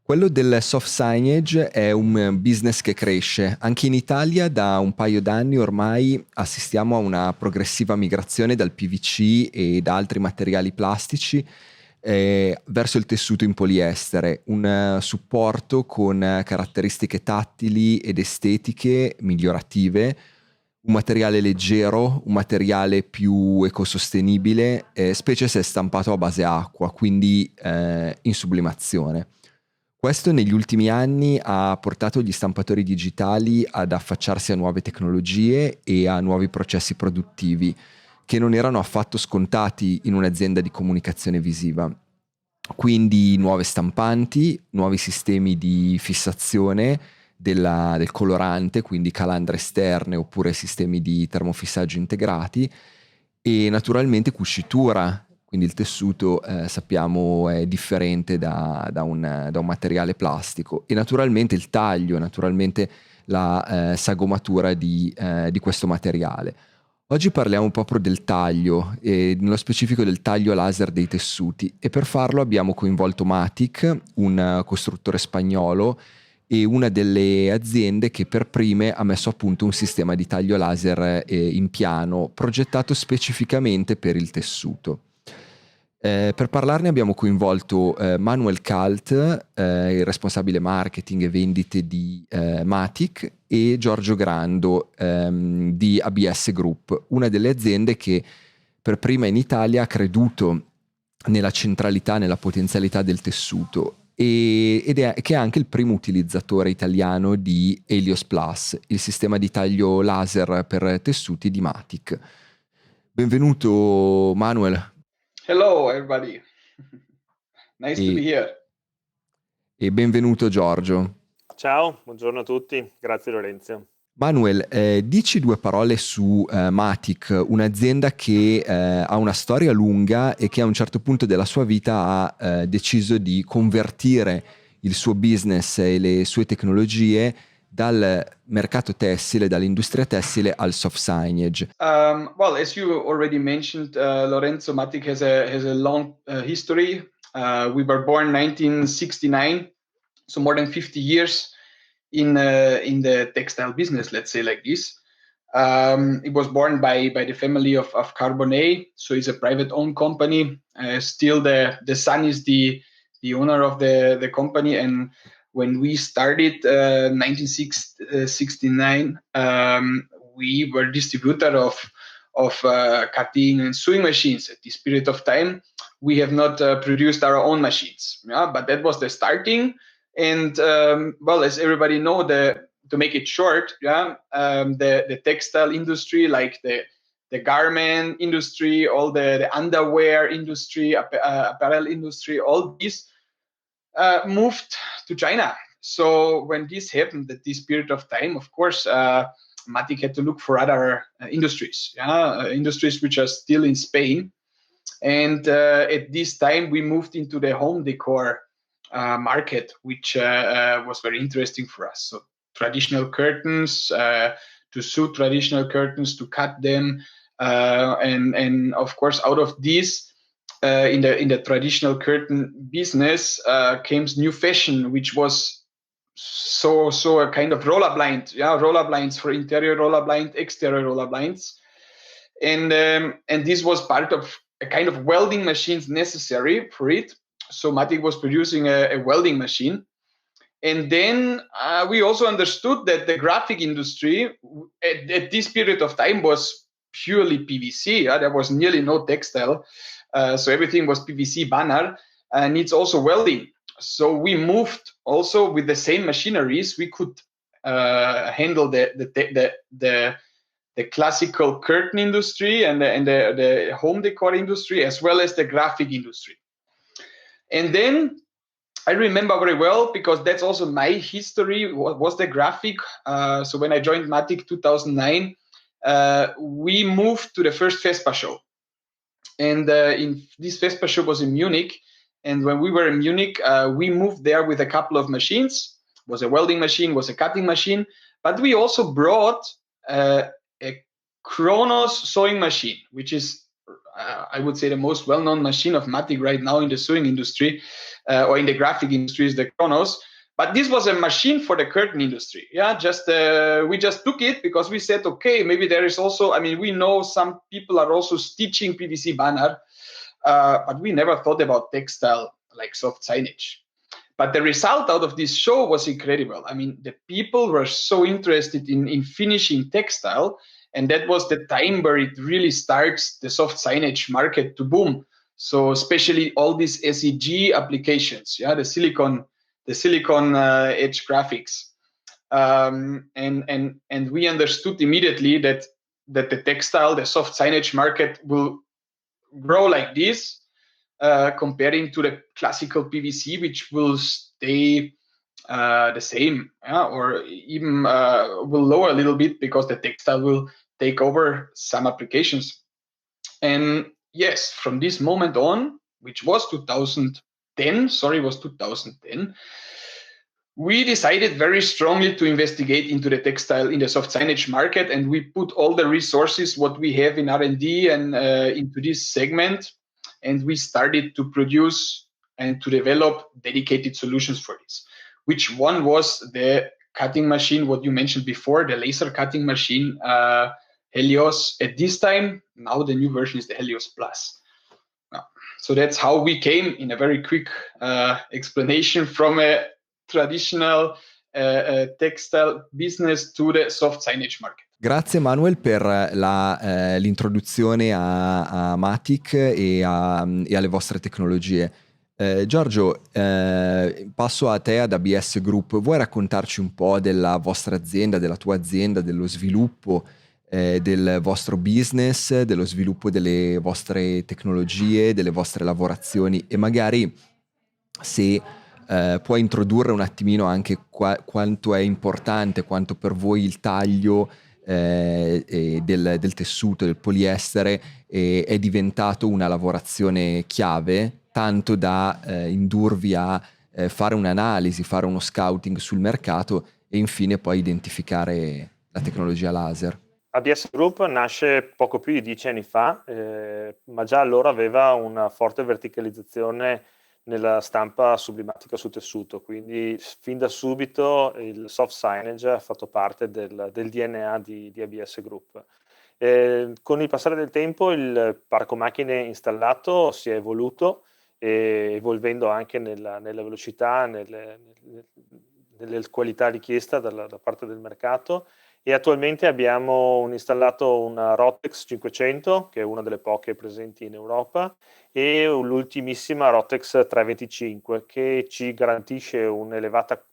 Quello del soft signage è un business che cresce. Anche in Italia da un paio d'anni ormai assistiamo a una progressiva migrazione dal PVC e da altri materiali plastici verso il tessuto in poliestere, un supporto con caratteristiche tattili ed estetiche migliorative, un materiale leggero, un materiale più ecosostenibile, specie se è stampato a base acqua, quindi in sublimazione. Questo negli ultimi anni ha portato gli stampatori digitali ad affacciarsi a nuove tecnologie e a nuovi processi produttivi che non erano affatto scontati in un'azienda di comunicazione visiva. Quindi nuove stampanti, nuovi sistemi di fissazione del colorante, quindi calandre esterne oppure sistemi di termofissaggio integrati e naturalmente cucitura, quindi il tessuto sappiamo è differente da un materiale plastico e naturalmente il taglio, naturalmente la sagomatura di questo materiale. Oggi parliamo proprio del taglio, e nello specifico del taglio laser dei tessuti e per farlo abbiamo coinvolto Matic, un costruttore spagnolo e una delle aziende che per prime ha messo a punto un sistema di taglio laser in piano progettato specificamente per il tessuto. Per parlarne abbiamo coinvolto Manuel Kalt, il responsabile marketing e vendite di Matic, e Giorgio Grando di ABS Group, una delle aziende che per prima in Italia ha creduto nella centralità, nella potenzialità del tessuto che è anche il primo utilizzatore italiano di Helios Plus, il sistema di taglio laser per tessuti di Matic. Benvenuto Manuel. Hello, everybody. Nice to be E, here. e benvenuto Giorgio. Ciao, buongiorno a tutti, grazie Lorenzo. Manuel, dici due parole su Matic, un'azienda che ha una storia lunga e che a un certo punto della sua vita ha deciso di convertire il suo business e le sue tecnologie dal mercato tessile, dall'industria tessile al soft signage. Well, as you already mentioned, Lorenzo, Matic has a long history. We were born 1969, so more than 50 years in the textile business, let's say like this. It was born by the family of Carbonnet, so it's a private-owned company. Still, the son is the owner of the company, and when we started 1969, we were distributor of cutting and sewing machines. At this period of time, we have not produced our own machines, but that was the starting. And well, as everybody know, to make it short, the textile industry, like the garment industry, all the underwear industry, apparel industry, all these moved to China. So when this happened at this period of time, of course, Matic had to look for other industries, industries which are still in Spain. And at this time, we moved into the home decor market, which was very interesting for us. So traditional curtains, to sew traditional curtains, to cut them, and of course, out of these, in the traditional curtain business, came new fashion, which was so a kind of roller blind, roller blinds for interior roller blind, exterior roller blinds, and this was part of a kind of welding machines necessary for it. So Matic was producing a welding machine. And then we also understood that the graphic industry at this period of time was purely PVC. There was nearly no textile. So everything was PVC banner, and it's also welding. So we moved also with the same machineries. We could handle the classical curtain industry and the home decor industry, as well as the graphic industry. And then I remember very well, because that's also my history, was the graphic. So when I joined Matic 2009, we moved to the first Vespa show. And in this Vespa show was in Munich. And when we were in Munich, we moved there with a couple of machines. Was a welding machine, was a cutting machine. But we also brought a Kronos sewing machine, which is, I would say, the most well-known machine of Matic right now in the sewing industry. or in the graphic industry is the Kronos. But this was a machine for the curtain industry. Yeah, we just took it because we said, okay, maybe there is also, I mean, we know some people are also stitching PVC banner, but we never thought about textile like soft signage. But the result out of this show was incredible. I mean, the people were so interested in finishing textile, and that was the time where it really starts the soft signage market to boom. So especially all these SEG applications, yeah, the silicon edge graphics, and we understood immediately that the textile, the soft signage market will grow like this, comparing to the classical PVC, which will stay the same, yeah, or even will lower a little bit because the textile will take over some applications. And yes, from this moment on, which was 2010, we decided very strongly to investigate into the textile in the soft signage market, and we put all the resources what we have in R&D and into this segment, and we started to produce and to develop dedicated solutions for this. Which one was the cutting machine, what you mentioned before, the laser cutting machine, Helios at this time. Now the new version is the Helios Plus. So that's how we came, in a very quick explanation, from a traditional textile business to the soft signage market. Grazie Manuel per l'introduzione a Matic e alle vostre tecnologie. Giorgio, passo a te, ad ABS Group. Vuoi raccontarci un po' della vostra azienda, della tua azienda, dello sviluppo del vostro business, dello sviluppo delle vostre tecnologie, delle vostre lavorazioni, e magari se puoi introdurre un attimino anche quanto è importante, quanto per voi il taglio del tessuto, del poliestere è diventato una lavorazione chiave, tanto da indurvi a fare un'analisi, fare uno scouting sul mercato e infine poi identificare la tecnologia laser. ABS Group nasce poco più di 10 anni fa, ma già allora aveva una forte verticalizzazione nella stampa sublimatica su tessuto, quindi fin da subito il soft signage ha fatto parte del DNA di ABS Group. Con il passare del tempo il parco macchine installato si è evoluto, evolvendo anche nella velocità, nelle qualità richiesta da parte del mercato, e attualmente abbiamo installato una Rotex 500, che è una delle poche presenti in Europa, e l'ultimissima Rotex 325, che ci garantisce un'elevata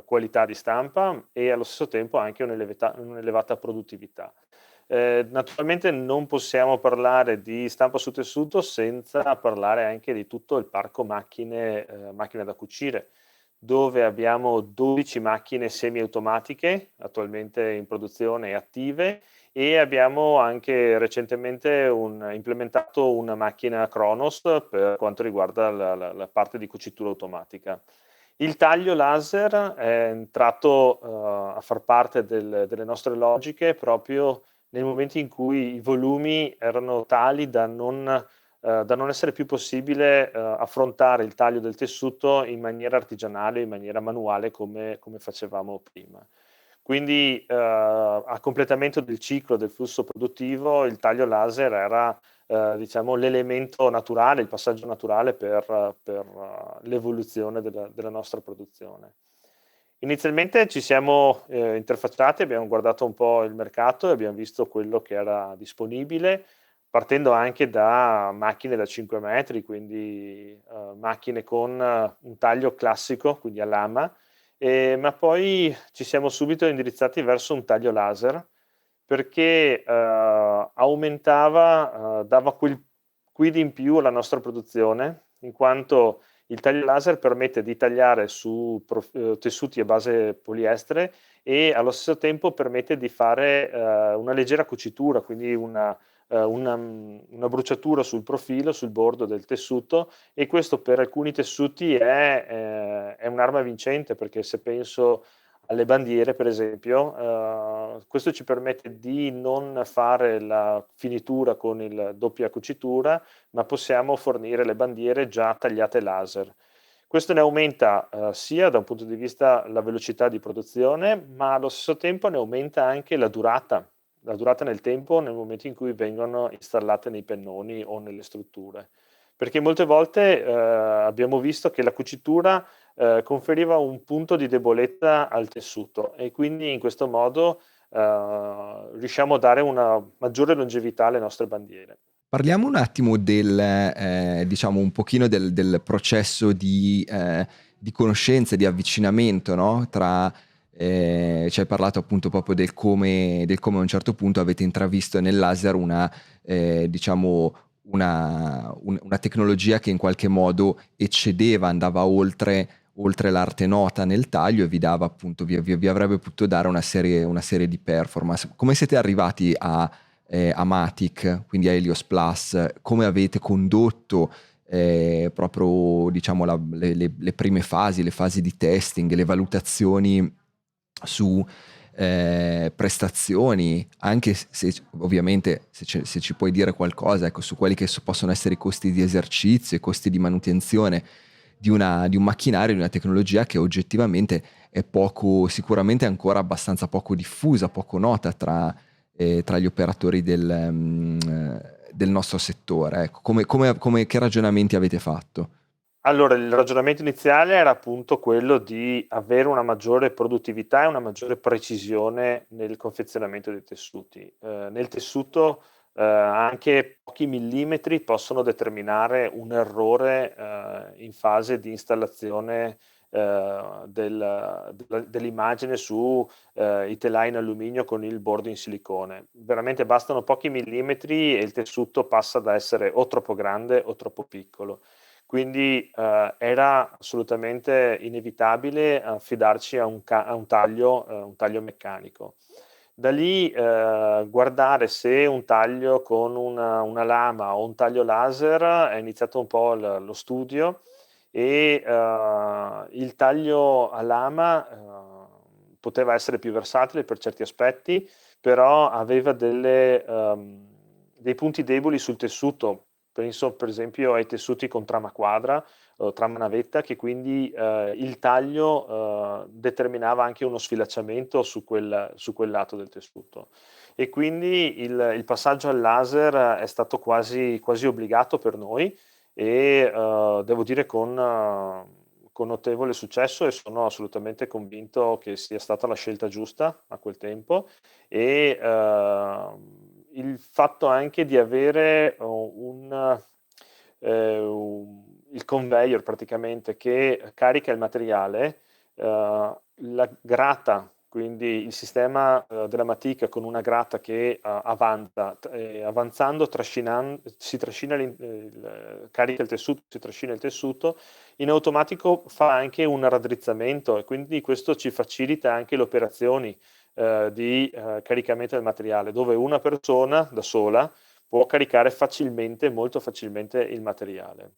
qualità di stampa e allo stesso tempo anche un'elevata produttività. Naturalmente non possiamo parlare di stampa su tessuto senza parlare anche di tutto il parco macchine da cucire, dove abbiamo 12 macchine semiautomatiche attualmente in produzione e attive, e abbiamo anche recentemente implementato una macchina Kronos per quanto riguarda la parte di cucitura automatica. Il taglio laser è entrato a far parte delle nostre logiche proprio nel momento in cui i volumi erano tali da non essere più possibile affrontare il taglio del tessuto in maniera artigianale, in maniera manuale come facevamo prima. Quindi a completamento del ciclo del flusso produttivo il taglio laser era diciamo l'elemento naturale, il passaggio naturale per l'evoluzione della nostra produzione. Inizialmente ci siamo interfacciati, abbiamo guardato un po' il mercato e abbiamo visto quello che era disponibile, partendo anche da macchine da 5 metri, quindi macchine con un taglio classico, quindi a lama, ma poi ci siamo subito indirizzati verso un taglio laser, perché aumentava, dava quel quid in più alla nostra produzione, in quanto il taglio laser permette di tagliare su tessuti a base poliestere e allo stesso tempo permette di fare una leggera cucitura, quindi una bruciatura sul profilo, sul bordo del tessuto, e questo per alcuni tessuti è un'arma vincente, perché se penso alle bandiere per esempio, questo ci permette di non fare la finitura con il doppia cucitura, ma possiamo fornire le bandiere già tagliate laser. Questo ne aumenta sia da un punto di vista la velocità di produzione, ma allo stesso tempo ne aumenta anche la durata nel tempo, nel momento in cui vengono installate nei pennoni o nelle strutture. Perché molte volte abbiamo visto che la cucitura conferiva un punto di debolezza al tessuto e quindi in questo modo riusciamo a dare una maggiore longevità alle nostre bandiere. Parliamo un attimo diciamo un pochino del processo di conoscenza, di avvicinamento, no? Ci hai parlato appunto proprio del come a un certo punto avete intravisto nel laser diciamo una tecnologia che in qualche modo eccedeva, andava oltre l'arte nota nel taglio e vi dava appunto, vi avrebbe potuto dare una serie di performance. Come siete arrivati a Matic, quindi a Helios Plus? Come avete condotto proprio diciamo le prime fasi, le fasi di testing, le valutazioni su prestazioni, anche se ovviamente se ci puoi dire qualcosa, ecco, su quelli che possono essere i costi di esercizio, i costi di manutenzione di un macchinario, di una tecnologia che oggettivamente è sicuramente ancora abbastanza poco diffusa, poco nota tra gli operatori del nostro settore. Ecco, che ragionamenti avete fatto? Allora, il ragionamento iniziale era appunto quello di avere una maggiore produttività e una maggiore precisione nel confezionamento dei tessuti. Nel tessuto anche pochi millimetri possono determinare un errore in fase di installazione dell'immagine su i telai in alluminio con il bordo in silicone. Veramente bastano pochi millimetri e il tessuto passa da essere o troppo grande o troppo piccolo. Quindi era assolutamente inevitabile affidarci a un taglio meccanico. Da lì guardare se un taglio con una lama o un taglio laser, è iniziato un po' lo studio e il taglio a lama poteva essere più versatile per certi aspetti, però aveva dei punti deboli sul tessuto. Penso per esempio ai tessuti con trama quadra o trama navetta, che quindi il taglio determinava anche uno sfilacciamento su quel lato del tessuto. E quindi il passaggio al laser è stato quasi obbligato per noi e devo dire con notevole successo, e sono assolutamente convinto che sia stata la scelta giusta a quel tempo. E il fatto anche di avere il conveyor praticamente che carica il materiale, la grata, quindi il sistema della Matic con una grata che avanza, avanzando, si trascina carica il tessuto, si trascina il tessuto, in automatico fa anche un raddrizzamento e quindi questo ci facilita anche le operazioni di caricamento del materiale, dove una persona da sola può caricare molto facilmente il materiale.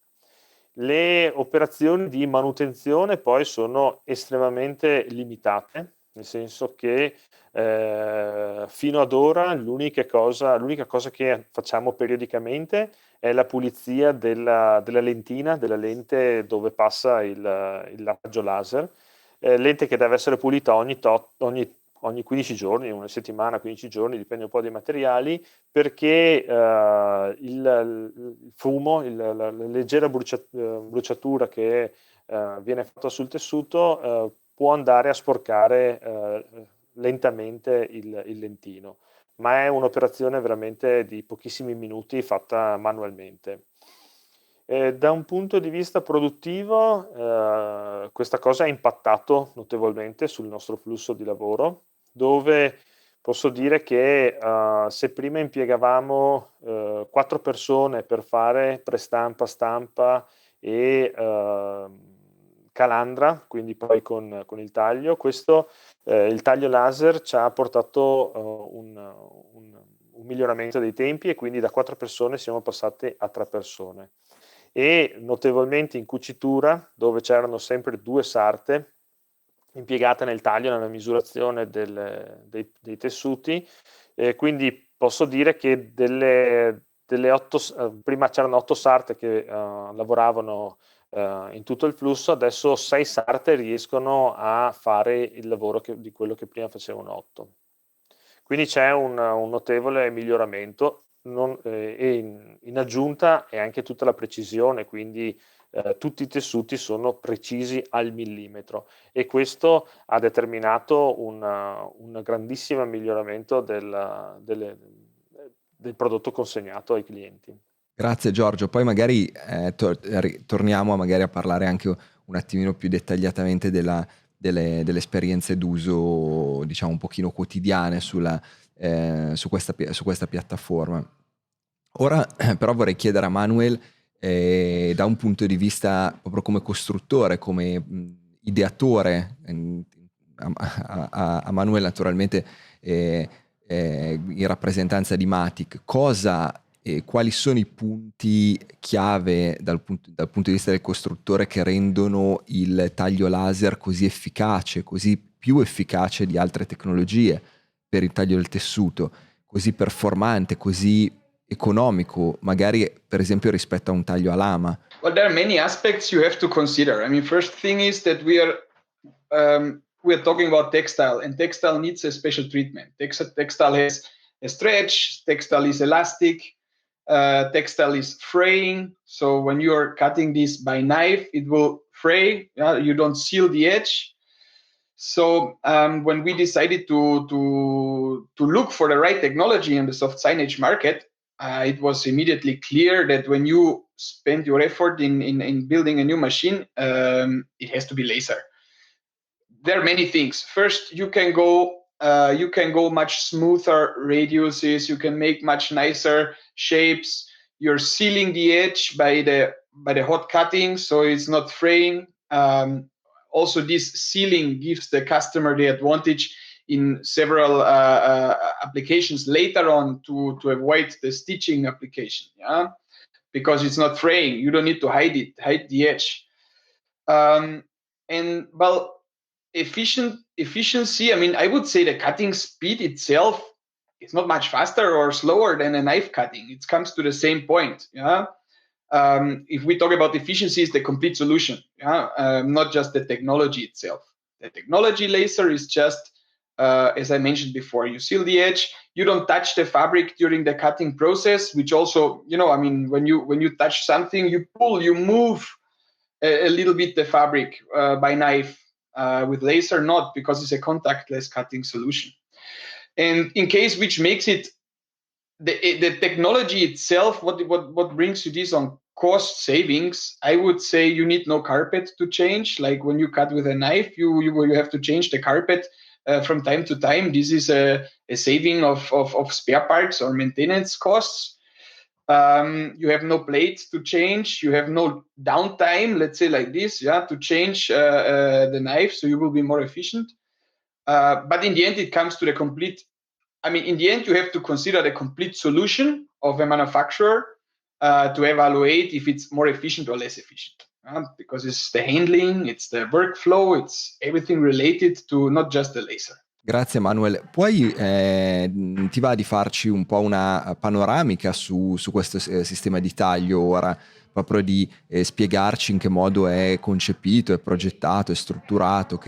Le operazioni di manutenzione poi sono estremamente limitate, nel senso che fino ad ora l'unica cosa che facciamo periodicamente è la pulizia della lentina, della lente dove passa il raggio laser, lente che deve essere pulita ogni 15 giorni, una settimana, 15 giorni, dipende un po' dai materiali, perché il fumo, la leggera bruciatura che viene fatta sul tessuto può andare a sporcare lentamente il lentino, ma è un'operazione veramente di pochissimi minuti fatta manualmente. Da un punto di vista produttivo, questa cosa ha impattato notevolmente sul nostro flusso di lavoro, dove posso dire che se prima impiegavamo 4 persone per fare prestampa, stampa e calandra, quindi poi con il taglio, il taglio laser ci ha portato un miglioramento dei tempi e quindi da 4 persone siamo passati a 3 persone. E notevolmente in cucitura, dove c'erano sempre 2 sarte impiegate nel taglio, nella misurazione dei tessuti, quindi posso dire che prima c'erano 8 sarte che lavoravano in tutto il flusso. Adesso 6 sarte riescono a fare il lavoro di quello che prima facevano 8. Quindi c'è un notevole miglioramento, e in aggiunta è anche tutta la precisione, quindi tutti i tessuti sono precisi al millimetro, e questo ha determinato un grandissimo miglioramento del prodotto consegnato ai clienti. Grazie Giorgio, poi magari torniamo magari a parlare anche un attimino più dettagliatamente delle esperienze d'uso, diciamo un pochino quotidiane su questa piattaforma. Ora però vorrei chiedere a Manuel, da un punto di vista proprio come costruttore, come ideatore, a Manuel naturalmente in rappresentanza di Matic, quali sono i punti chiave dal punto di vista del costruttore che rendono il taglio laser così efficace, così più efficace di altre tecnologie per il taglio del tessuto, così performante, così economico, magari per esempio rispetto a un taglio a lama? Well, there are many aspects you have to consider. I mean, first thing is that we are talking about textile, and textile needs a special treatment. Textile has a stretch, textile is elastic, textile is fraying. So when you are cutting this by knife, it will fray. You don't seal the edge. So when we decided to look for the right technology in the soft signage market, it was immediately clear that when you spend your effort in building a new machine, it has to be laser. There are many things. First, you can go much smoother radiuses. You can make much nicer shapes. You're sealing the edge by the hot cutting, so it's not fraying. Also, this sealing gives the customer the advantage in several applications later on to avoid the stitching application, because it's not fraying. You don't need to hide the edge. And well, efficiency, I mean, I would say the cutting speed itself is not much faster or slower than a knife cutting. It comes to the same point. If we talk about efficiency, it's the complete solution, not just the technology itself. The technology laser is just, as I mentioned before, you seal the edge, you don't touch the fabric during the cutting process, which also, I mean, when you touch something, you pull, you move a little bit the fabric by knife. With laser, not, because it's a contactless cutting solution. And in case which makes it the technology itself, what brings you this on cost savings, I would say you need no carpet to change. Like when you cut with a knife, you have to change the carpet from time to time. This is a saving of spare parts or maintenance costs. You have no plates to change. You have no downtime, let's say like this, to change the knife, so you will be more efficient. But in the end, it comes to the complete. I mean, in the end, you have to consider the complete solution of a manufacturer to evaluate if it's more efficient or less efficient. Because it's the handling, it's the workflow, it's everything related to not just the laser. Grazie Manuel. Poi ti va di farci un po' una panoramica su questo sistema di taglio ora, proprio di spiegarci in che modo è concepito, è progettato, è strutturato,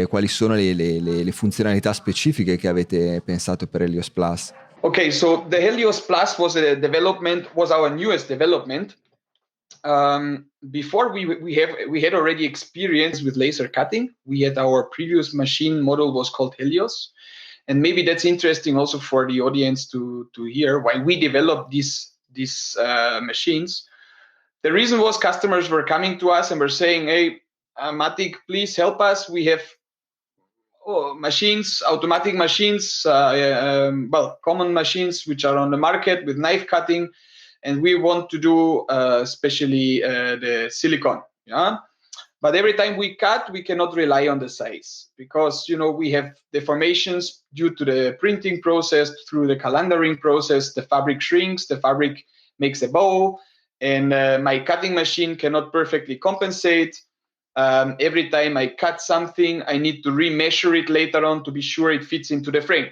quali sono le funzionalità specifiche che avete pensato per Helios Plus? Okay, so the Helios Plus was our newest development. Before we had already experience with laser cutting. We had our previous machine model was called Helios, and maybe that's interesting also for the audience to hear why we developed these machines. The reason was customers were coming to us and were saying, "Hey, Matic, please help us. We have machines, automatic machines, common machines which are on the market with knife cutting. And we want to do especially the silicone, But every time we cut, we cannot rely on the size because, we have deformations due to the printing process, through the calendaring process, the fabric shrinks, the fabric makes a bow, and my cutting machine cannot perfectly compensate. Every time I cut something, I need to remeasure it later on to be sure it fits into the frame.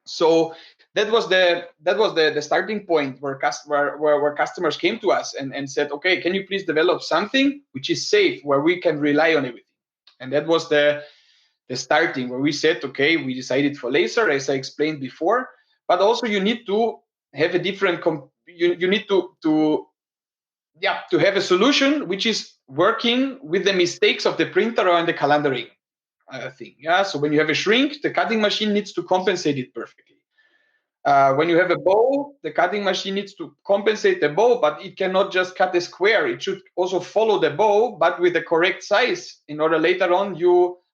So the starting point where customers came to us and said, okay, can you please develop something which is safe, where we can rely on everything? And that was the starting, where we said, okay, we decided for laser, as I explained before, but also you need to have a different you need to have a solution which is working with the mistakes of the printer or in the calendaring thing. So when you have a shrink, the cutting machine needs to compensate it perfectly. When you have a bow, the cutting machine needs to compensate the bow, but it cannot just cut a square. It should also follow the bow, but with the correct size, in order later on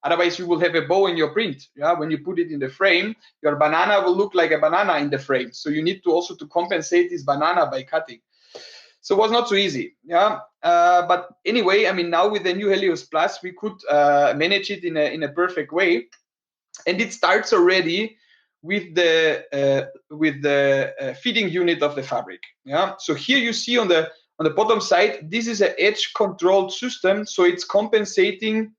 otherwise you will have a bow in your print. When you put it in the frame, your banana will look like a banana in the frame. So you need to also to compensate this banana by cutting. So it was not so easy. But anyway, I mean, now with the new Helios Plus, we could manage it in a perfect way, and it starts already with the feeding unit of the fabric. So here you see on the bottom side, this is an edge controlled system. So it's compensating.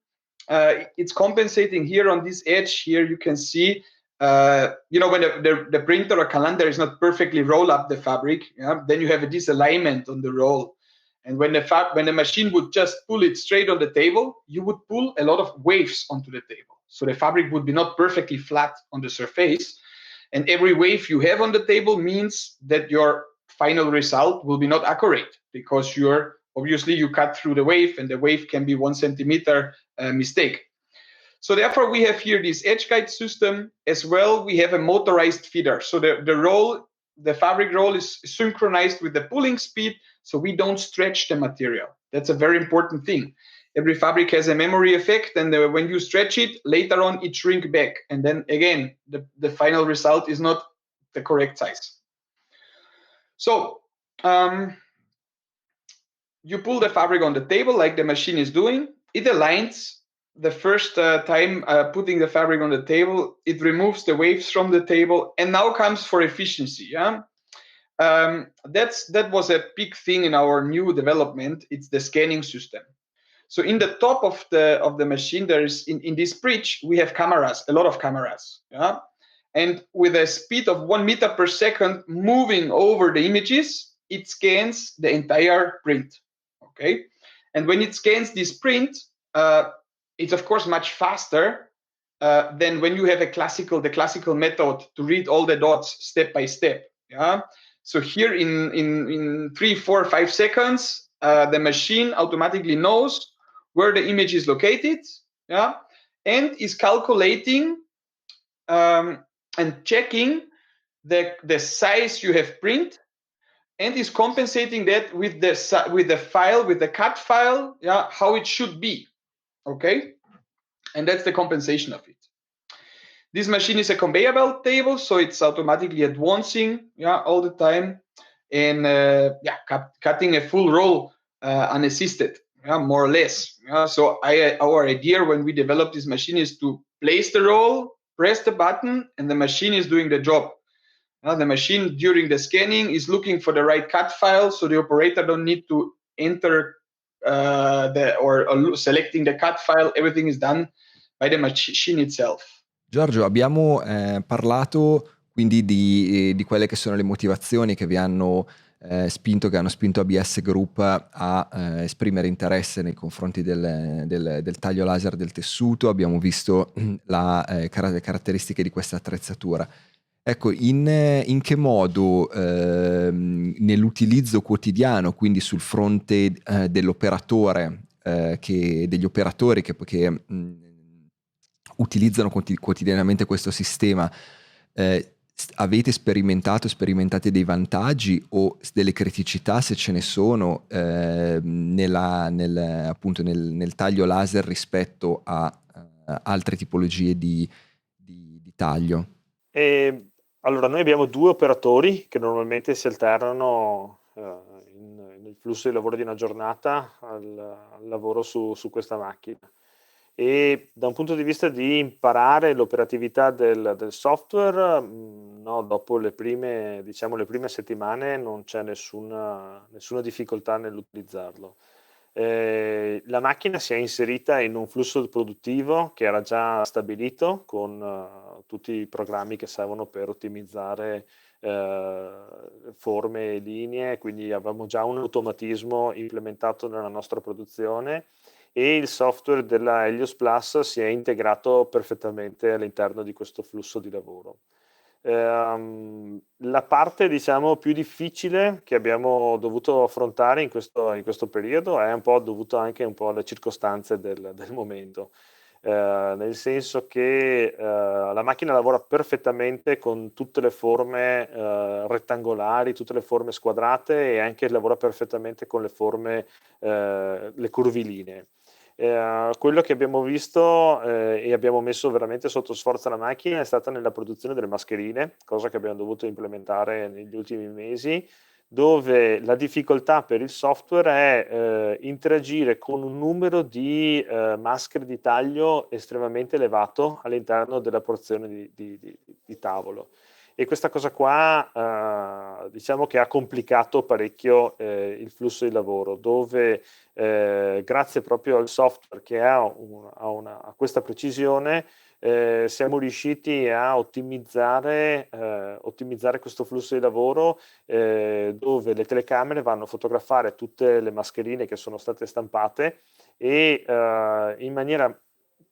It's compensating here on this edge. Here you can see, when the printer or calendar is not perfectly roll up the fabric, then you have a disalignment on the roll. And when the machine would just pull it straight on the table, you would pull a lot of waves onto the table. So the fabric would be not perfectly flat on the surface. And every wave you have on the table means that your final result will be not accurate, because obviously you cut through the wave, and the wave can be 1 centimeter mistake. So therefore we have here this edge guide system as well. We have a motorized feeder. So the fabric roll is synchronized with the pulling speed, so we don't stretch the material. That's a very important thing. Every fabric has a memory effect, and when you stretch it, later on it shrink back. And then again, the final result is not the correct size. So you pull the fabric on the table like the machine is doing. It aligns. The first time putting the fabric on the table, it removes the waves from the table, and now comes for efficiency. That was a big thing in our new development. It's the scanning system. So in the top of the machine, there is in this bridge, we have cameras, a lot of cameras. And with a speed of 1 meter per second moving over the images, it scans the entire print. Okay. And when it scans this print, it's of course much faster than when you have the classical method to read all the dots step by step. So here in 3, 4, 5 seconds, the machine automatically knows where the image is located, and is calculating and checking the size you have print, and is compensating that with the cut file, how it should be. Okay, and that's the compensation of it. This machine is a conveyor belt table, so it's automatically advancing, all the time, and cutting a full roll unassisted, more or less. So our idea when we developed this machine is to place the roll, press the button, and the machine is doing the job. The machine during the scanning is looking for the right cut file, so the operator don't need to enter or selecting the cut file. Everything is done by the machine itself. Giorgio, abbiamo parlato quindi di quelle che sono le motivazioni che vi hanno spinto ABS Group a esprimere interesse nei confronti del taglio laser del tessuto. Abbiamo visto le caratteristiche di questa attrezzatura. Ecco, in che modo nell'utilizzo quotidiano, quindi sul fronte dell'operatore, degli operatori che utilizzano quotidianamente questo sistema, avete sperimentate dei vantaggi o delle criticità, se ce ne sono, nel taglio laser rispetto a altre tipologie di taglio? Allora, noi abbiamo 2 operatori che normalmente si alternano nel flusso di lavoro di una giornata al lavoro su questa macchina. E da un punto di vista di imparare l'operatività del software, no, dopo le prime settimane non c'è nessuna difficoltà nell'utilizzarlo. La macchina si è inserita in un flusso produttivo che era già stabilito con tutti i programmi che servono per ottimizzare forme e linee, quindi avevamo già un automatismo implementato nella nostra produzione e il software della Helios Plus si è integrato perfettamente all'interno di questo flusso di lavoro. La parte, diciamo, più difficile che abbiamo dovuto affrontare in questo periodo è un po' dovuto anche un po' alle circostanze del momento. Nel senso che la macchina lavora perfettamente con tutte le forme rettangolari, tutte le forme squadrate e anche lavora perfettamente con le forme, le curvilinee. Quello che abbiamo visto e abbiamo messo veramente sotto sforzo la macchina è stata nella produzione delle mascherine, cosa che abbiamo dovuto implementare negli ultimi mesi, dove la difficoltà per il software è interagire con un numero di maschere di taglio estremamente elevato all'interno della porzione di tavolo. E questa cosa qua diciamo che ha complicato parecchio il flusso di lavoro, dove grazie proprio al software che ha questa precisione siamo riusciti a ottimizzare questo flusso di lavoro dove le telecamere vanno a fotografare tutte le mascherine che sono state stampate e in maniera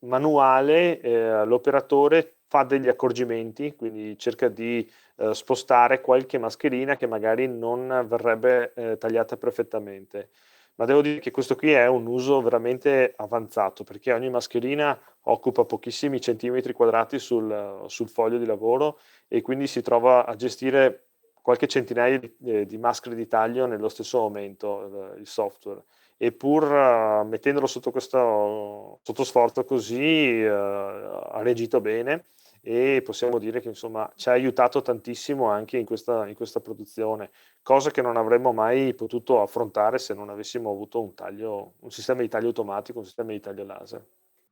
manuale l'operatore fa degli accorgimenti, quindi cerca di spostare qualche mascherina che magari non verrebbe tagliata perfettamente. Ma devo dire che questo qui è un uso veramente avanzato, perché ogni mascherina occupa pochissimi centimetri quadrati sul foglio di lavoro e quindi si trova a gestire qualche centinaia di maschere di taglio nello stesso momento il software. E pur mettendolo sotto sforzo così ha reagito bene e possiamo dire che insomma ci ha aiutato tantissimo anche in questa produzione, cosa che non avremmo mai potuto affrontare se non avessimo avuto un sistema di taglio automatico, un sistema di taglio laser.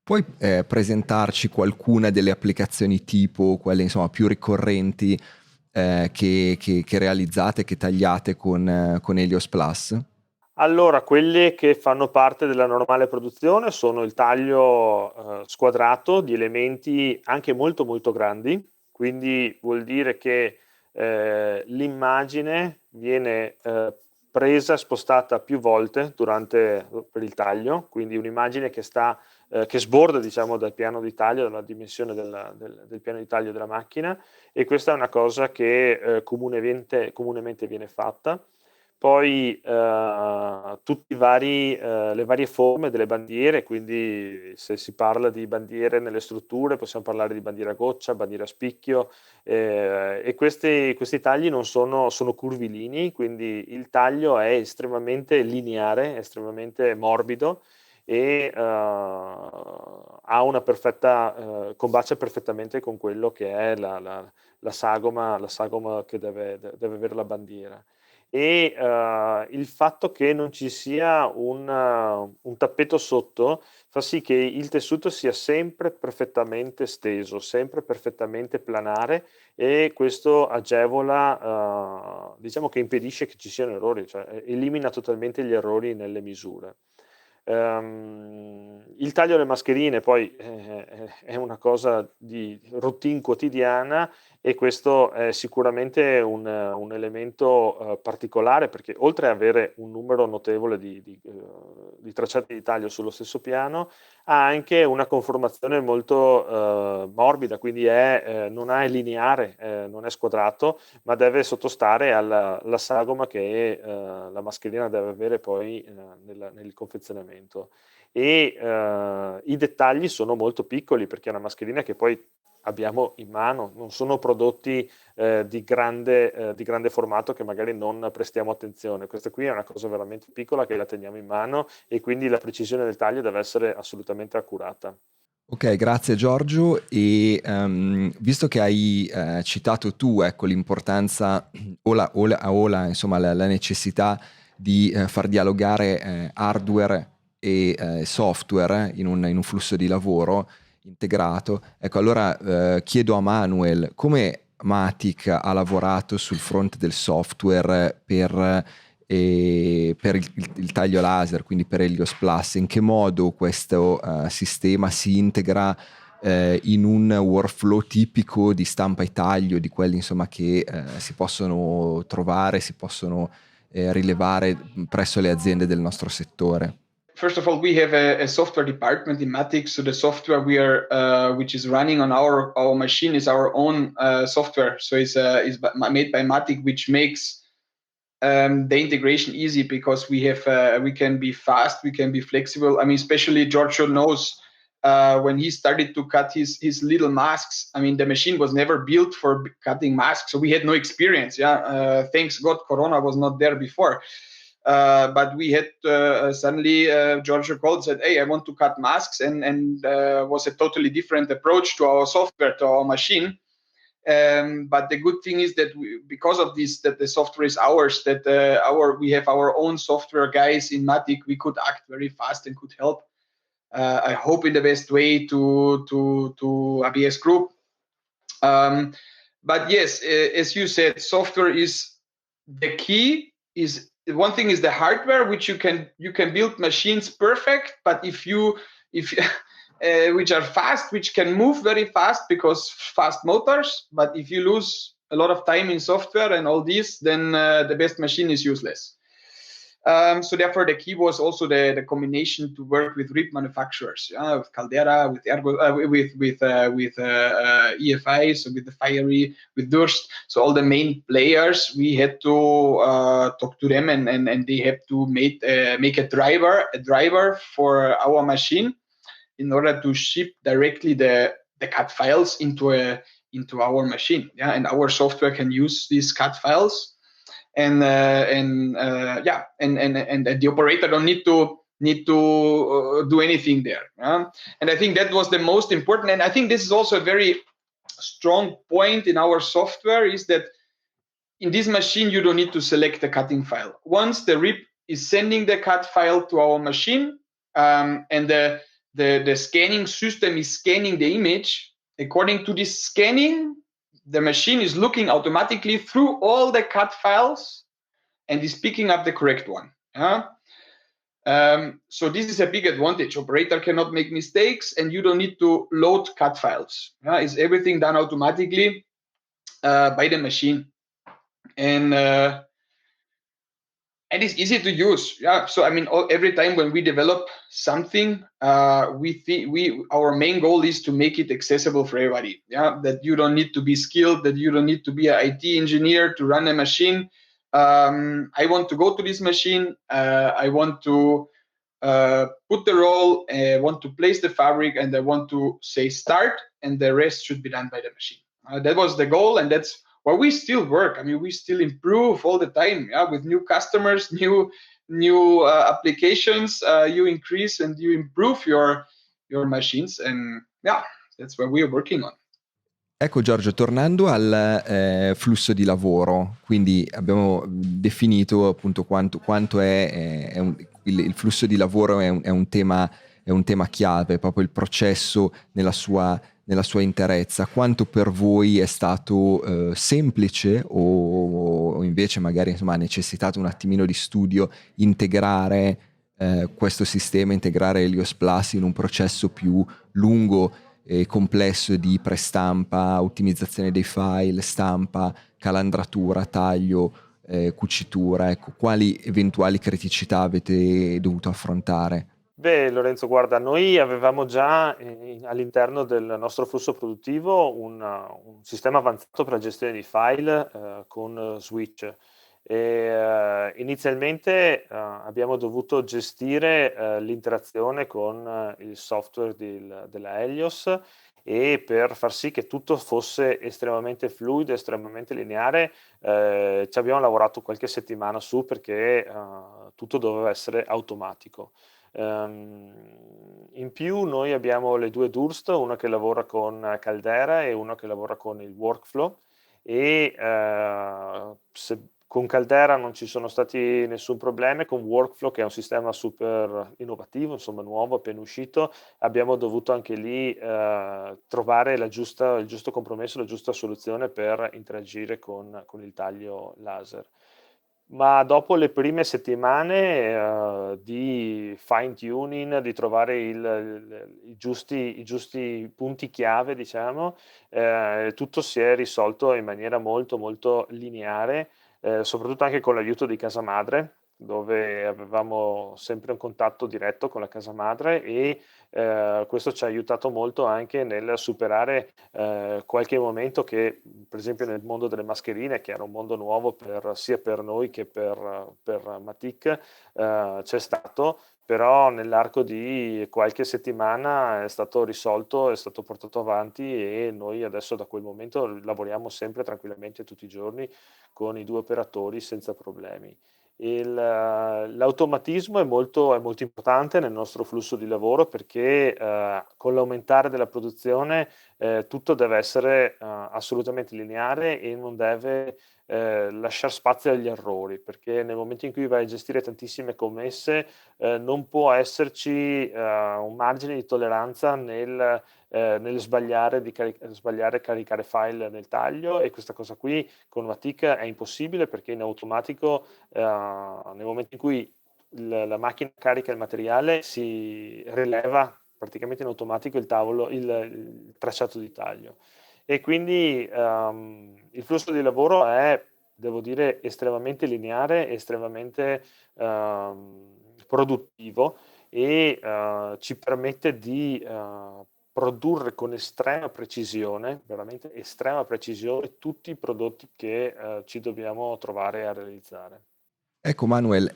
Puoi presentarci qualcuna delle applicazioni tipo, quelle insomma più ricorrenti che realizzate, che tagliate con Helios Plus? Allora, quelle che fanno parte della normale produzione sono il taglio squadrato di elementi anche molto molto grandi, quindi vuol dire che l'immagine viene presa e spostata più volte per il taglio, quindi un'immagine che sborda, diciamo, dal piano di taglio, dalla dimensione del piano di taglio della macchina, e questa è una cosa che comunemente viene fatta. Poi tutti le varie forme delle bandiere, quindi se si parla di bandiere nelle strutture possiamo parlare di bandiera a goccia, bandiera a spicchio e questi tagli non sono curvilinei, quindi il taglio è estremamente lineare, estremamente morbido e combacia perfettamente con quello che è la sagoma che deve avere la bandiera. E il fatto che non ci sia un tappeto sotto fa sì che il tessuto sia sempre perfettamente steso, sempre perfettamente planare e questo agevola, diciamo che impedisce che ci siano errori, cioè elimina totalmente gli errori nelle misure. Il taglio delle mascherine poi è una cosa di routine quotidiana e questo è sicuramente un elemento particolare perché oltre ad avere un numero notevole di tracciati di taglio sullo stesso piano ha anche una conformazione molto morbida, quindi non è lineare, non è squadrato, ma deve sottostare alla sagoma che la mascherina deve avere poi nel confezionamento. E i dettagli sono molto piccoli perché è una mascherina che poi abbiamo in mano, non sono prodotti di grande formato che magari non prestiamo attenzione. Questa qui è una cosa veramente piccola che la teniamo in mano e quindi la precisione del taglio deve essere assolutamente accurata. Ok, grazie Giorgio. E visto che hai citato tu, ecco, l'importanza insomma, la necessità di far dialogare hardware e software in un flusso di lavoro integrato, ecco, allora chiedo a Manuel come Matic ha lavorato sul fronte del software per e per il taglio laser, quindi per Helios Plus, in che modo questo sistema si integra in un workflow tipico di stampa e taglio, di quelli insomma che si possono trovare, si possono rilevare presso le aziende del nostro settore. First of all, we have a software department in Matic. So the software which is running on our machine is our own software. So it's made by Matic, which makes the integration easy because we can be fast, we can be flexible. I mean, especially Giorgio knows when he started to cut his little masks. I mean, the machine was never built for cutting masks, so we had no experience. Yeah, thanks God, Corona was not there before. But we had suddenly Giorgio called and said, "Hey, I want to cut masks," and was a totally different approach to our software, to our machine. But the good thing is that because of this, that the software is ours, that we have our own software guys in Matic, we could act very fast and could help. I hope in the best way to ABS Group. But yes, as you said, software is the key. Is one thing is the hardware, which you can build machines perfect, but if which are fast, which can move very fast because fast motors. But if you lose a lot of time in software and all this, then the best machine is useless. So therefore, the key was also the combination to work with RIP manufacturers, with Caldera, with Ergo, with EFI, so with the Fiery, with Durst. So all the main players, we had to talk to them, and they have to make a driver for our machine in order to ship directly the cut files into our machine. Yeah, and our software can use these cut files. And the operator don't need to do anything there. And I think that was the most important. And I think this is also a very strong point in our software, is that in this machine you don't need to select the cutting file. Once the RIP is sending the cut file to our machine, and the scanning system is scanning the image, according to this scanning, the machine is looking automatically through all the cut files and is picking up the correct one. So this is a big advantage. Operator cannot make mistakes, and you don't need to load cut files. It's everything done automatically by the machine, and it's easy to use. Yeah. So I mean, every time when we develop something, our main goal is to make it accessible for everybody. Yeah, that you don't need to be skilled, that you don't need to be an IT engineer to run a machine. I want to go to this machine. I want to put the roll. I want to place the fabric, and I want to say start, and the rest should be done by the machine. That was the goal, and that's where we still work. I mean, we still improve all the time. Yeah, with new customers, new applications. You increase and you improve your machines, and yeah, that's what we are working on. Ecco Giorgio, tornando al flusso di lavoro, quindi abbiamo definito appunto quanto è il flusso di lavoro è un tema chiave, proprio il processo nella sua interezza. Quanto per voi è stato semplice o invece magari insomma ha necessitato un attimino di studio integrare questo sistema, integrare Helios Plus in un processo più lungo e complesso di prestampa, ottimizzazione dei file, stampa, calandratura, taglio, cucitura. Ecco, quali eventuali criticità avete dovuto affrontare? Beh, Lorenzo, guarda, noi avevamo già all'interno del nostro flusso produttivo un sistema avanzato per la gestione di file con Switch. Inizialmente abbiamo dovuto gestire l'interazione con il software della Helios, e per far sì che tutto fosse estremamente fluido, estremamente lineare, ci abbiamo lavorato qualche settimana su, perché tutto doveva essere automatico. In più noi abbiamo le due Durst, una che lavora con Caldera e una che lavora con il workflow, e con Caldera non ci sono stati nessun problema. Con Workflow, che è un sistema super innovativo, insomma nuovo, appena uscito, abbiamo dovuto anche lì trovare il giusto compromesso, la giusta soluzione per interagire con il taglio laser. ma dopo le prime settimane di fine tuning, di trovare i giusti punti chiave, diciamo, tutto si è risolto in maniera molto molto lineare, soprattutto anche con l'aiuto di casa madre, dove avevamo sempre un contatto diretto con la casa madre e questo ci ha aiutato molto anche nel superare qualche momento che, per esempio nel mondo delle mascherine, che era un mondo nuovo sia per noi che per Matic, c'è stato, però nell'arco di qualche settimana è stato risolto, è stato portato avanti e noi adesso da quel momento lavoriamo sempre tranquillamente tutti i giorni con i 2 operatori senza problemi. L'automatismo è molto importante nel nostro flusso di lavoro perché con l'aumentare della produzione tutto deve essere assolutamente lineare e non deve lasciar spazio agli errori, perché nel momento in cui vai a gestire tantissime commesse non può esserci un margine di tolleranza nel sbagliare sbagliare caricare file nel taglio, e questa cosa qui con Matic è impossibile perché in automatico nel momento in cui la macchina carica il materiale si rileva praticamente in automatico il tracciato di taglio, e quindi il flusso di lavoro è, devo dire, estremamente lineare, estremamente produttivo e ci permette di produrre con estrema precisione, veramente estrema precisione, tutti i prodotti che ci dobbiamo trovare a realizzare. Ecco Manuel,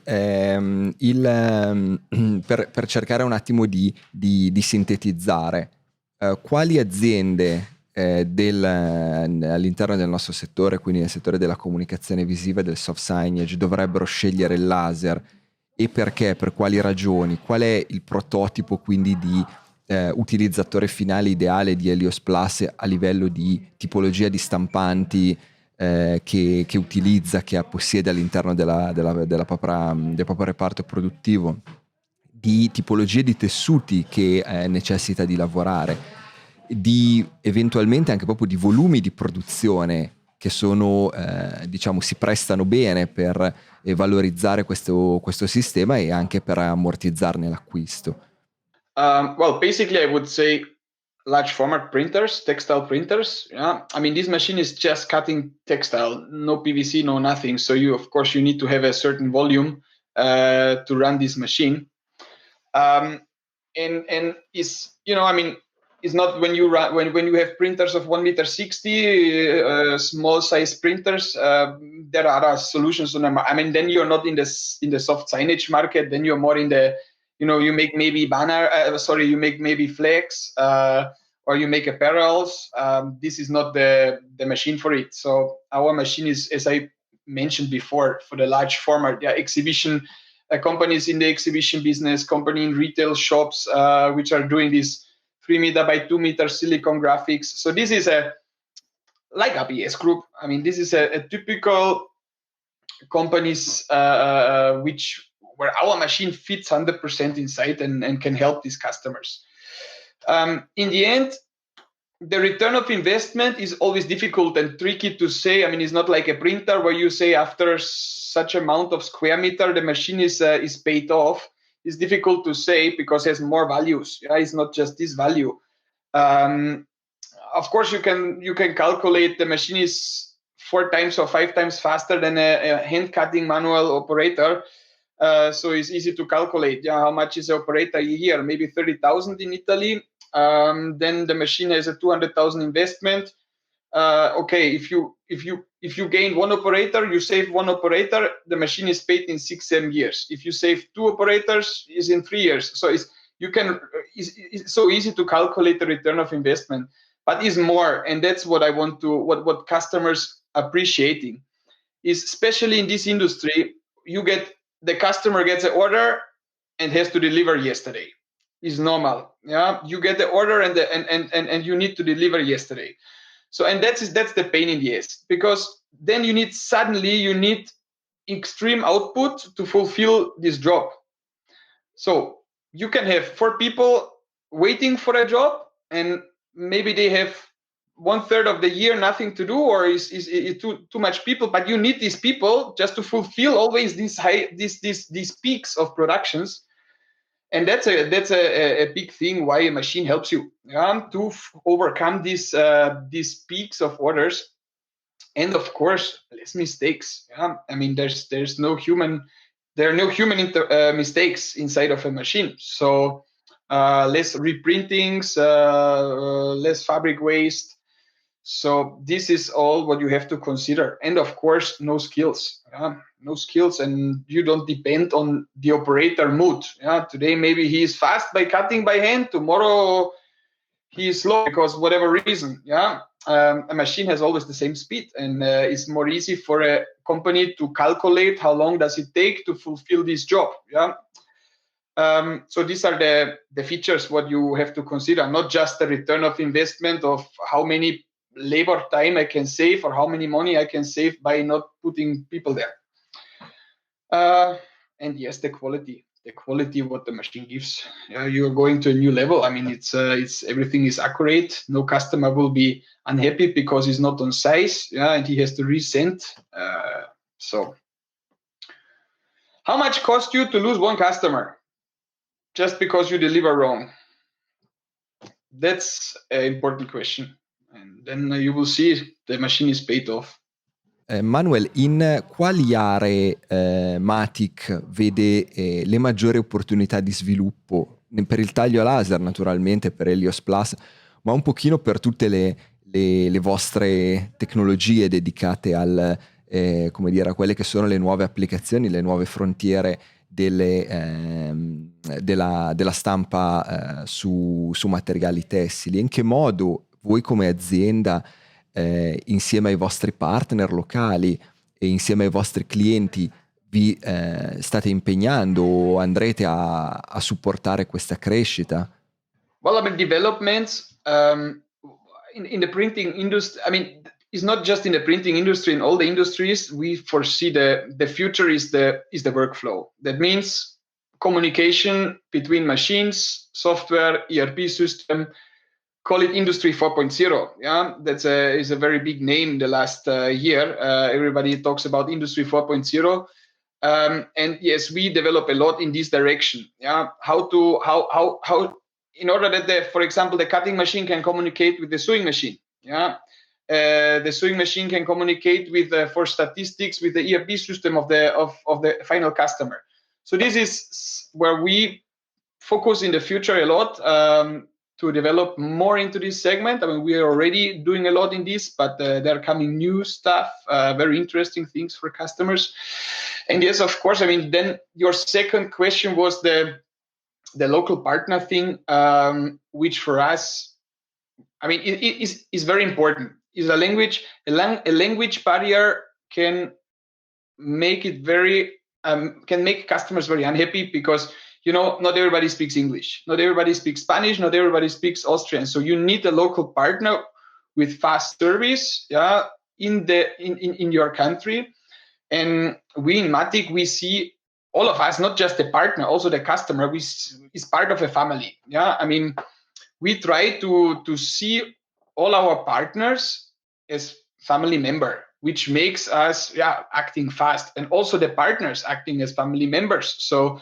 per cercare un attimo di sintetizzare, quali aziende all'interno del nostro settore, quindi nel settore della comunicazione visiva e del soft signage, dovrebbero scegliere il laser e perché, per quali ragioni? Qual è il prototipo quindi di utilizzatore finale ideale di Helios Plus a livello di tipologia di stampanti che utilizza, che possiede all'interno del proprio reparto produttivo, di tipologie di tessuti che necessita di lavorare, di eventualmente anche proprio di volumi di produzione che sono, diciamo, si prestano bene per valorizzare questo sistema e anche per ammortizzarne l'acquisto. Well, basically, I would say large format printers, textile printers. Yeah, I mean, this machine is just cutting textile, no PVC, no nothing. So of course, you need to have a certain volume to run this machine. And is, I mean, it's not when you run when you have printers of 1.60 m, small size printers. There are other solutions on them. I mean, then you're not in the soft signage market. Then you're more in the, you make maybe you make maybe flags, or you make apparels. This is not the machine for it. So our machine is, as I mentioned before, for the large format, exhibition companies in the exhibition business, company in retail shops, which are doing this 3 meter by 2 meter silicon graphics. So this is like ABS Group. I mean, this is a typical companies where our machine fits 100% inside and can help these customers. In the end, the return of investment is always difficult and tricky to say. I mean, it's not like a printer where you say after such amount of square meter the machine is paid off. It's difficult to say because it has more values. Yeah, it's not just this value. Of course, you can calculate the machine is 4 times or 5 times faster than a hand cutting manual operator. So it's easy to calculate. Yeah, how much is the operator here? Maybe 30,000 in Italy. Then the machine has a 200,000 investment. Okay, if you gain one operator, you save one operator, the machine is paid in 6-7 years. If you save 2 operators, is in 3 years. So it's so easy to calculate the return of investment, but is more, and that's what I want to what customers appreciating is, especially in this industry, the customer gets an order and has to deliver yesterday. Is normal. Yeah, you get the order and you need to deliver yesterday. So, and that's the pain in the ass, because then you need extreme output to fulfill this job. So you can have 4 people waiting for a job, and maybe they have 1/3 of the year nothing to do, or is too much people, but you need these people just to fulfill always these peaks of productions. And that's a big thing why a machine helps you to overcome these peaks of orders. And of course, less mistakes. I mean, there are no human mistakes inside of a machine. So less reprintings, less fabric waste. So this is all what you have to consider. And of course, no skills. No skills, and you don't depend on the operator mood. Today maybe he is fast by cutting by hand. Tomorrow he is slow because whatever reason. A machine has always the same speed, and it's more easy for a company to calculate how long does it take to fulfill this job. So these are the features what you have to consider, not just the return of investment of how many labor time I can save or how many money I can save by not putting people there. And yes, the quality what the machine gives. You're going to a new level. I mean, it's everything is accurate. No customer will be unhappy because he's not on size, and he has to resend. So how much cost you to lose one customer just because you deliver wrong? That's an important question. And then you will see the machine is paid off. Manuel, in quali aree Matic vede le maggiori opportunità di sviluppo? Per il taglio a laser, naturalmente, per Helios Plus, ma un pochino per tutte le vostre tecnologie dedicate a quelle che sono le nuove applicazioni, le nuove frontiere della stampa su materiali tessili. In che modo voi come azienda, insieme ai vostri partner locali e insieme ai vostri clienti, vi state impegnando o andrete a supportare questa crescita? Well, I mean, developments in the printing industry, I mean, it's not just in the printing industry, in all the industries, we foresee the future is the workflow. That means communication between machines, software, ERP system, call it Industry 4.0. That's is a very big name the last year. Everybody talks about Industry 4.0. And yes, we develop a lot in this direction. How in order that for example, the cutting machine can communicate with the sewing machine. The sewing machine can communicate with for statistics with the ERP system of the final customer. So this is where we focus in the future a lot. To develop more into this segment. I mean, we are already doing a lot in this, but there are coming new stuff, very interesting things for customers. And yes, of course, I mean, then your second question was the local partner thing, which for us, I mean, it is very important. Is a language barrier can make it can make customers very unhappy because not everybody speaks English, not everybody speaks Spanish, not everybody speaks Austrian. So you need a local partner with fast service, in your country. And we in Matic, we see all of us, not just the partner, also the customer, is part of a family. I mean, we try to see all our partners as family member, which makes us acting fast, and also the partners acting as family members. So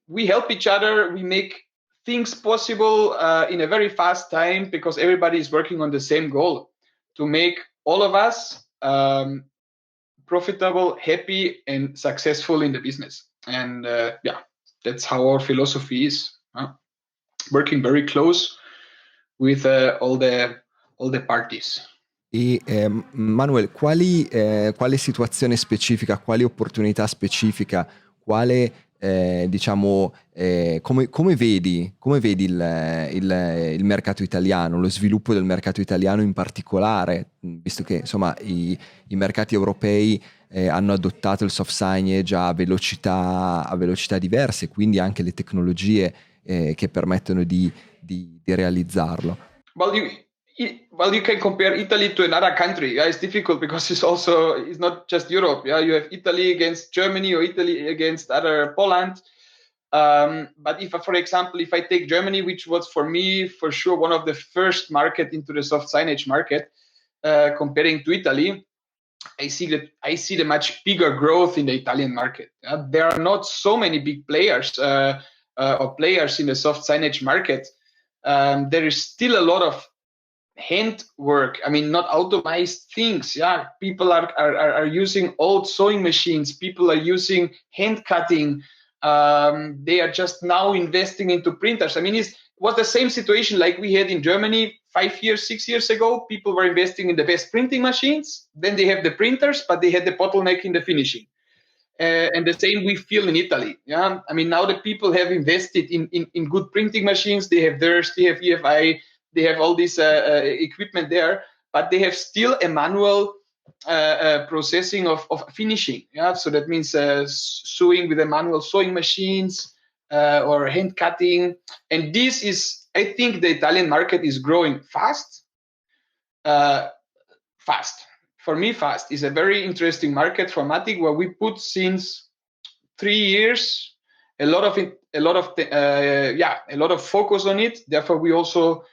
we help each other. We make things possible in a very fast time because everybody is working on the same goal to make all of us profitable, happy, and successful in the business. And that's how our philosophy is. Working very close with all the parties. E Manuel, quale situazione specifica, quale opportunità specifica, quale come vedi il mercato italiano, lo sviluppo del mercato italiano in particolare, visto che insomma i mercati europei hanno adottato il soft signage a velocità diverse, quindi anche le tecnologie che permettono di realizzarlo. Well, you can compare Italy to another country. It's difficult because it's not just Europe. You have Italy against Germany or Italy against Poland. But for example, if I take Germany, which was for me for sure one of the first market into the soft signage market, comparing to Italy, I see the much bigger growth in the Italian market. There are not so many big players or players in the soft signage market. There is still a lot of hand work. I mean, not automized things. Yeah, people are using old sewing machines. People are using hand cutting. They are just now investing into printers. I mean, it was the same situation like we had in Germany 5 years, 6 years ago. People were investing in the best printing machines. Then they have the printers, but they had the bottleneck in the finishing. And the same we feel in Italy. Yeah, I mean, now the people have invested in good printing machines. They have theirs, they have EFI, they have all this equipment there, but they have still a manual processing of finishing. Yeah, so that means sewing with a manual sewing machines or hand cutting. And this is, I think, the Italian market is growing fast. For me, fast is a very interesting market for Matic, where we put since 3 years a lot of focus on it. Therefore, we also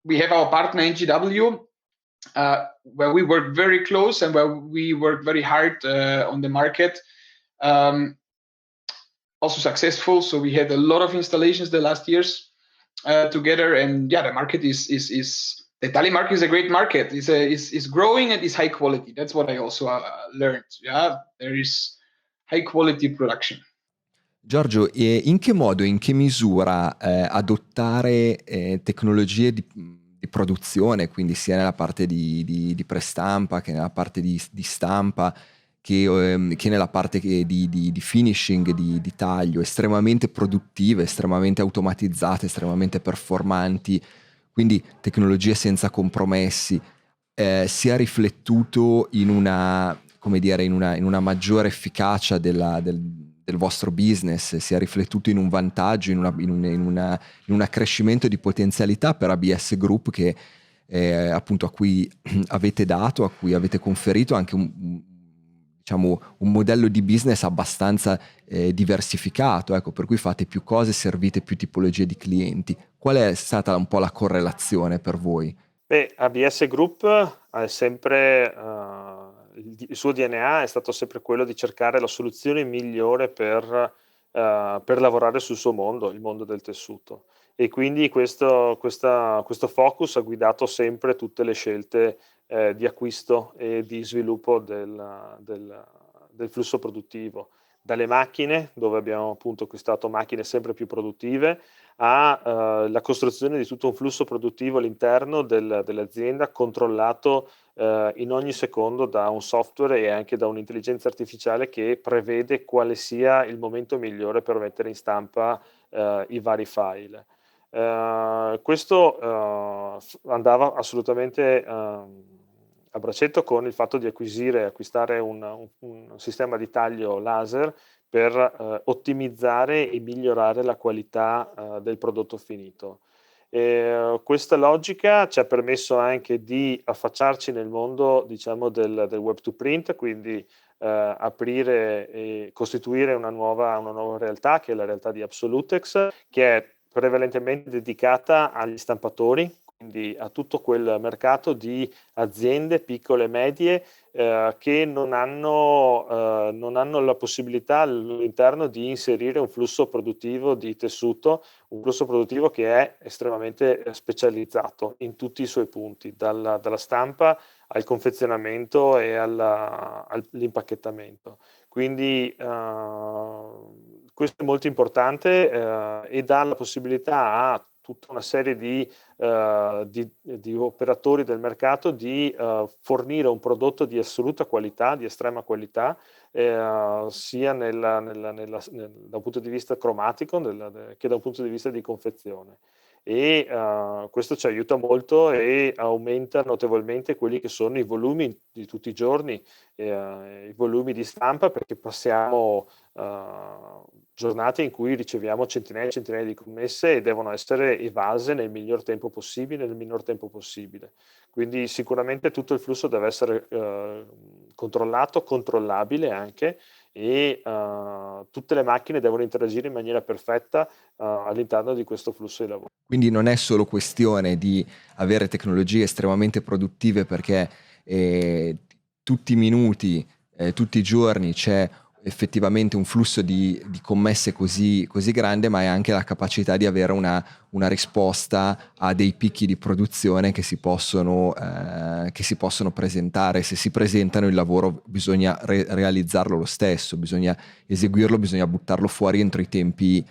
we have our partner NGW, where we work very close and where we work very hard on the market. Also successful. So we had a lot of installations the last years together, and the market the Italian market is a great market. It's growing and it's high quality. That's what I also learned. Yeah, there is high quality production. Giorgio, in che modo, in che misura adottare tecnologie di produzione, quindi sia nella parte di prestampa che nella parte di stampa, che nella parte di finishing, di taglio, estremamente produttive, estremamente automatizzate, estremamente performanti, quindi tecnologie senza compromessi, sia riflettuto in una, come dire, in una maggiore efficacia del vostro business, sia riflettuto in un vantaggio, in un accrescimento di potenzialità per ABS Group, che appunto a cui avete dato, a cui avete conferito anche un modello di business abbastanza diversificato, ecco, per cui fate più cose, servite più tipologie di clienti. Qual è stata un po' la correlazione per voi? Beh, ABS Group ha sempre, il suo DNA è stato sempre quello di cercare la soluzione migliore per lavorare sul suo mondo, il mondo del tessuto. E quindi questo focus ha guidato sempre tutte le scelte di acquisto e di sviluppo del flusso produttivo. Dalle macchine, dove abbiamo appunto acquistato macchine sempre più produttive, alla costruzione di tutto un flusso produttivo all'interno dell'azienda, controllato in ogni secondo da un software e anche da un'intelligenza artificiale che prevede quale sia il momento migliore per mettere in stampa i vari file. Questo andava assolutamente a braccetto con il fatto di acquistare un sistema di taglio laser per ottimizzare e migliorare la qualità del prodotto finito. Questa logica ci ha permesso anche di affacciarci nel mondo, diciamo, del web to print, quindi aprire e costituire una nuova realtà, che è la realtà di Absolutex, che è prevalentemente dedicata agli stampatori, quindi a tutto quel mercato di aziende piccole e medie che non hanno la possibilità all'interno di inserire un flusso produttivo di tessuto, un flusso produttivo che è estremamente specializzato in tutti i suoi punti, dalla stampa al confezionamento e all'impacchettamento. Quindi questo è molto importante e dà la possibilità a tutta una serie di operatori del mercato di fornire un prodotto di assoluta qualità, di estrema qualità, sia da un punto di vista cromatico che da un punto di vista di confezione. E questo ci aiuta molto e aumenta notevolmente quelli che sono i volumi di tutti i giorni, i volumi di stampa, perché passiamo giornate in cui riceviamo centinaia e centinaia di commesse e devono essere evase nel miglior tempo possibile, nel minor tempo possibile. Quindi sicuramente tutto il flusso deve essere controllato, controllabile anche, e tutte le macchine devono interagire in maniera perfetta all'interno di questo flusso di lavoro. Quindi non è solo questione di avere tecnologie estremamente produttive perché tutti i minuti, tutti i giorni c'è effettivamente un flusso di commesse così grande, ma è anche la capacità di avere una risposta a dei picchi di produzione che si possono presentare. Se si presentano, il lavoro bisogna realizzarlo lo stesso, bisogna eseguirlo, bisogna buttarlo fuori entro i tempi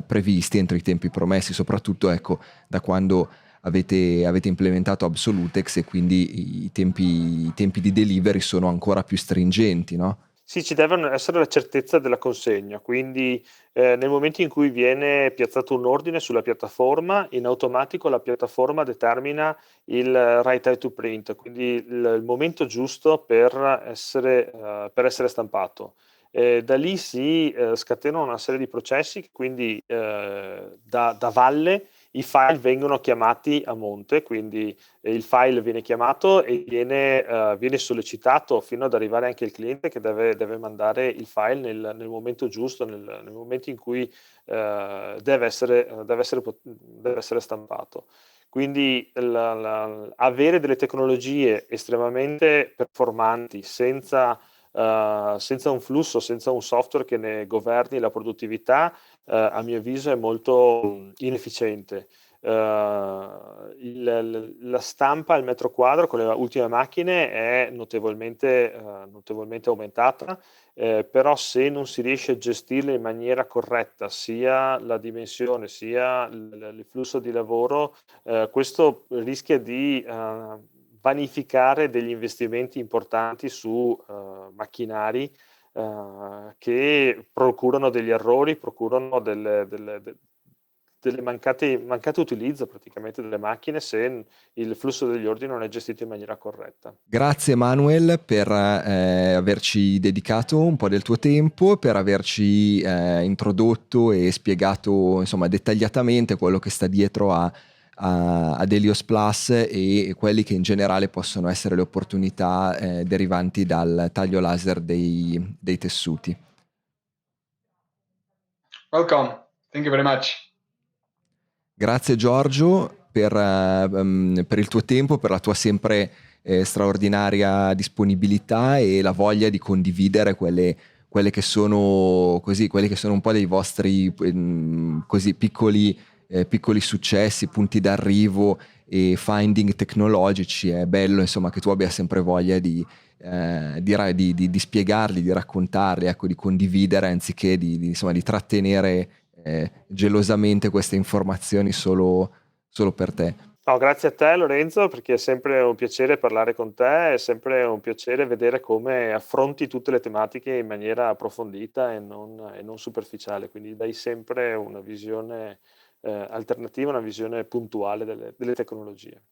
previsti, entro i tempi promessi, soprattutto ecco da quando avete implementato Absolutex, e quindi i tempi di delivery sono ancora più stringenti, no? Sì, ci deve essere la certezza della consegna, quindi nel momento in cui viene piazzato un ordine sulla piattaforma, in automatico la piattaforma determina il right time to print, quindi il momento giusto per essere stampato. Da lì si scatenano una serie di processi, quindi da valle i file vengono chiamati a monte, quindi il file viene chiamato e viene sollecitato fino ad arrivare anche il cliente che deve mandare il file nel momento giusto, nel momento in cui deve essere stampato. Quindi avere delle tecnologie estremamente performanti senza un flusso, senza un software che ne governi la produttività, a mio avviso è molto inefficiente. La stampa al metro quadro con le ultime macchine è notevolmente aumentata, però se non si riesce a gestirla in maniera corretta, sia la dimensione sia il flusso di lavoro, questo rischia di vanificare degli investimenti importanti su macchinari che procurano degli errori, procurano delle mancato utilizzo praticamente delle macchine se il flusso degli ordini non è gestito in maniera corretta. Grazie Manuel per averci dedicato un po' del tuo tempo, per averci introdotto e spiegato insomma dettagliatamente quello che sta dietro ad Helios Plus e quelli che in generale possono essere le opportunità derivanti dal taglio laser dei tessuti. Welcome. Thank you very much. Grazie Giorgio per il tuo tempo, per la tua sempre straordinaria disponibilità e la voglia di condividere quelle che sono un po' dei vostri così piccoli successi, punti d'arrivo e finding tecnologici. È bello insomma che tu abbia sempre voglia di spiegarli, di raccontarli, ecco, di condividere anziché insomma, di trattenere gelosamente queste informazioni solo per te. No, grazie a te Lorenzo, perché è sempre un piacere parlare con te, è sempre un piacere vedere come affronti tutte le tematiche in maniera approfondita e non superficiale, quindi dai sempre una visione alternativa, una visione puntuale delle tecnologie.